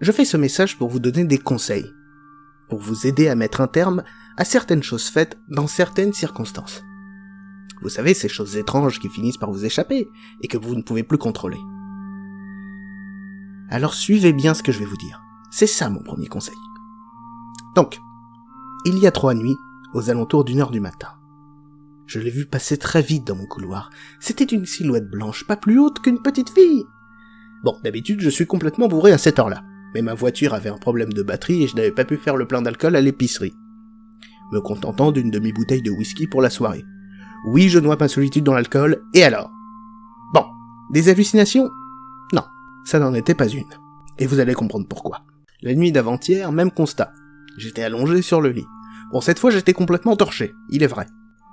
Je fais ce message pour vous donner des conseils, pour vous aider à mettre un terme à certaines choses faites dans certaines circonstances. Vous savez, ces choses étranges qui finissent par vous échapper et que vous ne pouvez plus contrôler. Alors suivez bien ce que je vais vous dire. C'est ça mon premier conseil. Donc, il y a 3 nuits, aux alentours d'1h du matin. Je l'ai vu passer très vite dans mon couloir. C'était une silhouette blanche, pas plus haute qu'une petite fille. Bon, d'habitude, je suis complètement bourré à cette heure-là. Mais ma voiture avait un problème de batterie et je n'avais pas pu faire le plein d'alcool à l'épicerie, me contentant d'une demi-bouteille de whisky pour la soirée. Oui, je noie ma solitude dans l'alcool, et alors? Bon, des hallucinations? Non, ça n'en était pas une. Et vous allez comprendre pourquoi. La nuit d'avant-hier, même constat. J'étais allongé sur le lit. Bon, cette fois j'étais complètement torché, il est vrai.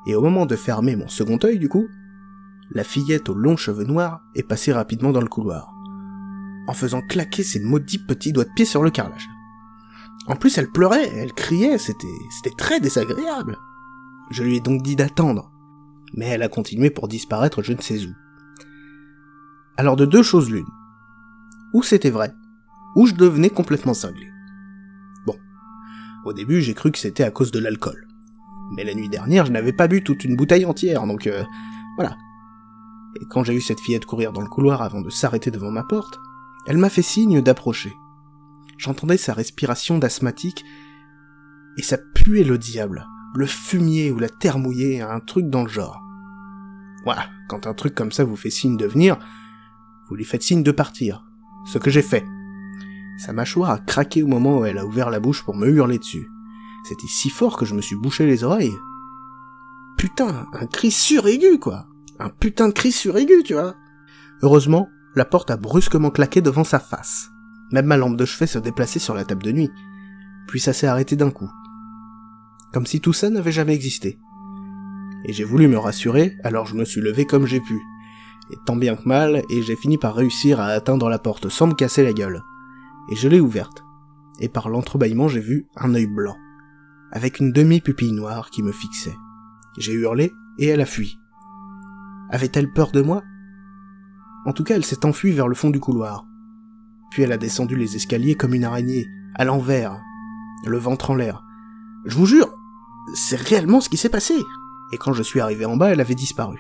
Et au moment de fermer mon second œil, du coup, la fillette aux longs cheveux noirs est passée rapidement dans le couloir, en faisant claquer ses maudits petits doigts de pied sur le carrelage. En plus, elle pleurait, elle criait, c'était très désagréable. Je lui ai donc dit d'attendre, mais elle a continué pour disparaître je ne sais où. Alors de 2 choses l'une. Ou c'était vrai, ou je devenais complètement cinglé. Bon, au début j'ai cru que c'était à cause de l'alcool. Mais la nuit dernière, je n'avais pas bu toute une bouteille entière, donc voilà. Et quand j'ai vu cette fillette courir dans le couloir avant de s'arrêter devant ma porte, elle m'a fait signe d'approcher. J'entendais sa respiration d'asthmatique, et ça puait le diable, le fumier ou la terre mouillée, un truc dans le genre. Voilà, quand un truc comme ça vous fait signe de venir, vous lui faites signe de partir. Ce que j'ai fait. Sa mâchoire a craqué au moment où elle a ouvert la bouche pour me hurler dessus. C'était si fort que je me suis bouché les oreilles. Putain, un cri suraigu, quoi. Un putain de cri suraigu, tu vois. Heureusement, la porte a brusquement claqué devant sa face. Même ma lampe de chevet se déplaçait sur la table de nuit. Puis ça s'est arrêté d'un coup. Comme si tout ça n'avait jamais existé. Et j'ai voulu me rassurer, alors je me suis levé comme j'ai pu. Et tant bien que mal, et j'ai fini par réussir à atteindre la porte sans me casser la gueule. Et je l'ai ouverte. Et par l'entrebâillement, j'ai vu un œil blanc, avec une demi-pupille noire qui me fixait. J'ai hurlé, et elle a fui. Avait-elle peur de moi? En tout cas, elle s'est enfuie vers le fond du couloir. Puis elle a descendu les escaliers comme une araignée, à l'envers, le ventre en l'air. Je vous jure, c'est réellement ce qui s'est passé. Et quand je suis arrivé en bas, elle avait disparu.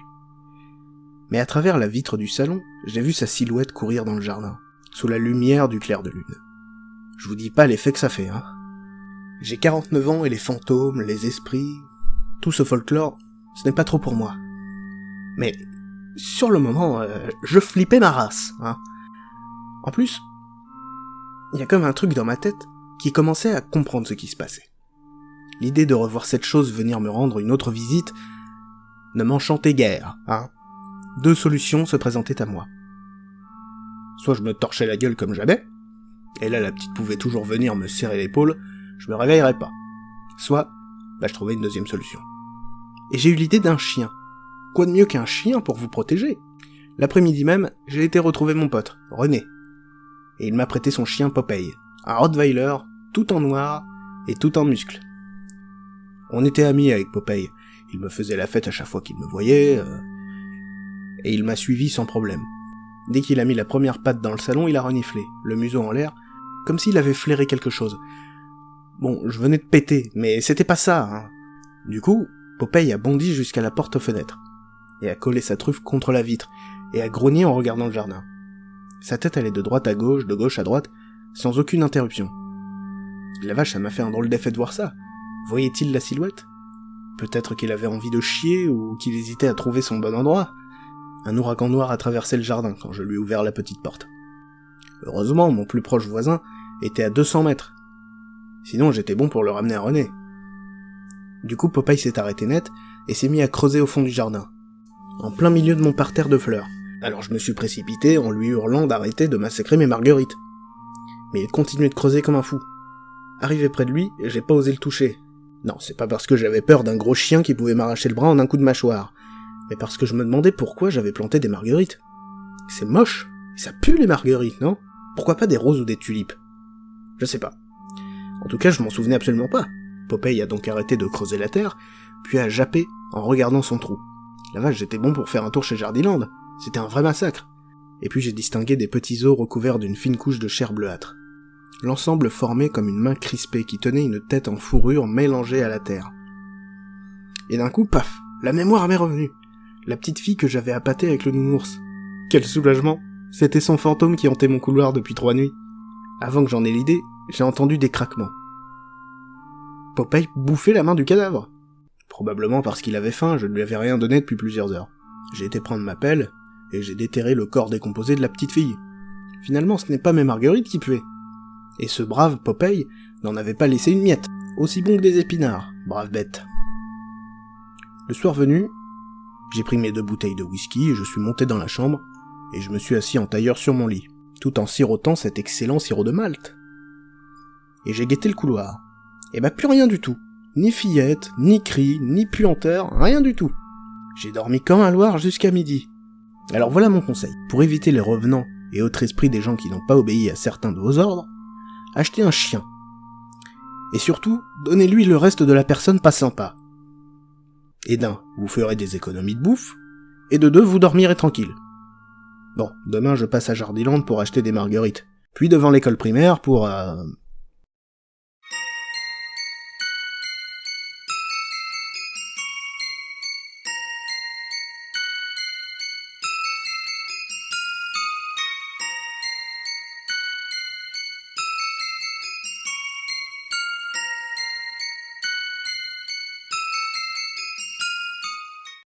Mais à travers la vitre du salon, j'ai vu sa silhouette courir dans le jardin, sous la lumière du clair de lune. Je vous dis pas l'effet que ça fait, hein. J'ai 49 ans et les fantômes, les esprits, tout ce folklore, ce n'est pas trop pour moi. Mais, sur le moment, je flippais ma race, hein. En plus, il y a comme un truc dans ma tête qui commençait à comprendre ce qui se passait. L'idée de revoir cette chose venir me rendre une autre visite ne m'enchantait guère, hein. 2 solutions se présentaient à moi. Soit je me torchais la gueule comme jamais, et là la petite pouvait toujours venir me serrer l'épaule, je me réveillerais pas. Soit, je trouvais une 2e solution. Et j'ai eu l'idée d'un chien. Quoi de mieux qu'un chien pour vous protéger? L'après-midi même, j'ai été retrouver mon pote, René. Et il m'a prêté son chien Popeye, un Rottweiler, tout en noir et tout en muscles. On était amis avec Popeye, il me faisait la fête à chaque fois qu'il me voyait, et il m'a suivi sans problème. Dès qu'il a mis la première patte dans le salon, il a reniflé, le museau en l'air, comme s'il avait flairé quelque chose. Bon, je venais de péter, mais c'était pas ça, hein. Du coup, Popeye a bondi jusqu'à la porte aux fenêtres, et a collé sa truffe contre la vitre, et a grogné en regardant le jardin. Sa tête allait de droite à gauche, de gauche à droite, sans aucune interruption. La vache, ça m'a fait un drôle d'effet de voir ça. Voyait-il la silhouette? Peut-être qu'il avait envie de chier, ou qu'il hésitait à trouver son bon endroit. Un ouragan noir a traversé le jardin quand je lui ai ouvert la petite porte. Heureusement, mon plus proche voisin était à 200 mètres. Sinon, j'étais bon pour le ramener à René. Du coup, Popeye s'est arrêté net et s'est mis à creuser au fond du jardin, en plein milieu de mon parterre de fleurs. Alors je me suis précipité en lui hurlant d'arrêter de massacrer mes marguerites. Mais il continuait de creuser comme un fou. Arrivé près de lui, j'ai pas osé le toucher. Non, c'est pas parce que j'avais peur d'un gros chien qui pouvait m'arracher le bras en un coup de mâchoire, mais parce que je me demandais pourquoi j'avais planté des marguerites. C'est moche, ça pue les marguerites, non? Pourquoi pas des roses ou des tulipes? Je sais pas. En tout cas, je m'en souvenais absolument pas. Popeye a donc arrêté de creuser la terre, puis a jappé en regardant son trou. La vache, j'étais bon pour faire un tour chez Jardiland. C'était un vrai massacre. Et puis j'ai distingué des petits os recouverts d'une fine couche de chair bleuâtre. l'ensemble formait comme une main crispée qui tenait une tête en fourrure mélangée à la terre. Et d'un coup, paf, la mémoire m'est revenue. La petite fille que j'avais appâtée avec le nounours. Quel soulagement! C'était son fantôme qui hantait mon couloir depuis 3 nuits. Avant que j'en aie l'idée, j'ai entendu des craquements. Popeye bouffait la main du cadavre. Probablement parce qu'il avait faim, je ne lui avais rien donné depuis plusieurs heures. J'ai été prendre ma pelle, et j'ai déterré le corps décomposé de la petite fille. Finalement, ce n'est pas mes marguerites qui puaient. Et ce brave Popeye n'en avait pas laissé une miette, aussi bon que des épinards, brave bête. Le soir venu, j'ai pris mes 2 bouteilles de whisky et je suis monté dans la chambre, et je me suis assis en tailleur sur mon lit, tout en sirotant cet excellent sirop de malt. Et j'ai guetté le couloir. Et plus rien du tout. Ni fillette, ni cri, ni puanteur, rien du tout. J'ai dormi comme un loir jusqu'à midi. Alors voilà mon conseil. Pour éviter les revenants et autres esprits des gens qui n'ont pas obéi à certains de vos ordres, achetez un chien. Et surtout, donnez-lui le reste de la personne pas sympa. Et d'un, vous ferez des économies de bouffe, et de 2, vous dormirez tranquille. Bon, demain je passe à Jardiland pour acheter des marguerites, puis devant l'école primaire pour